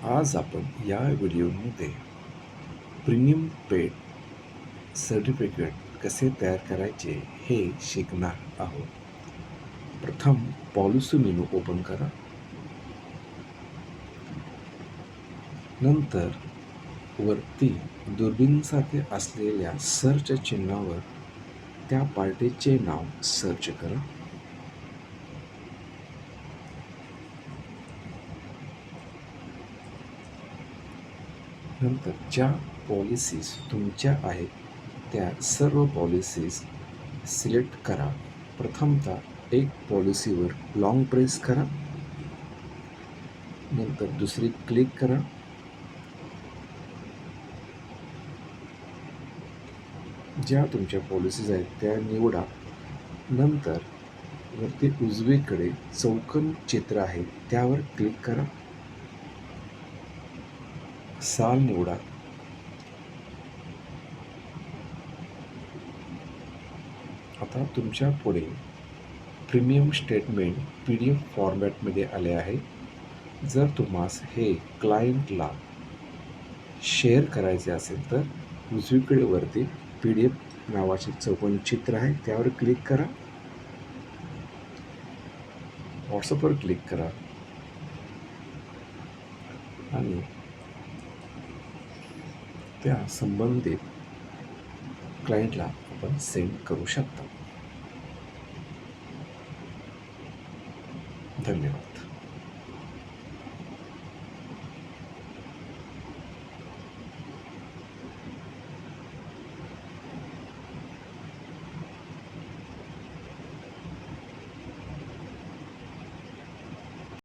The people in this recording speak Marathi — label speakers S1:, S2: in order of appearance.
S1: आज आपण या व्हिडिओमध्ये प्रीमियम पेड सर्टिफिकेट कसे तयार करायचे हे शिकणार आहोत. प्रथम पॉलिसी मेनू ओपन करा. नंतर वरती दुर्बिणीसारखे असलेल्या सर्च चिन्हावर त्या पार्टीचे नाव सर्च करा. नंतर ज्या पॉलिसीज तुमच्या आहेत त्या सर्व पॉलिसीज सिलेक्ट करा. प्रथमतः एक पॉलिसीवर लॉंग प्रेस करा. नंतर दुसरी क्लिक करा. ज्या तुमच्या पॉलिसीज आहेत त्या निवडा. नंतर वरती उजवीकडे चौकोन चित्र आहे त्यावर क्लिक करा. साल निवडा. आता तुमच्या पुढे प्रीमियम स्टेटमेंट PDF फॉर्मॅटमध्ये आले आहे. जर तुम्हास हे क्लायंटला शेअर करायचे असेल तर उजवीकडे वरती PDF नावाचे चौकोनी चित्र आहे त्यावर क्लिक करा. व्हॉट्सअपवर क्लिक करा आणि त्या संबंधित क्लायंटला आपण सेंड करू शकता. धन्यवाद.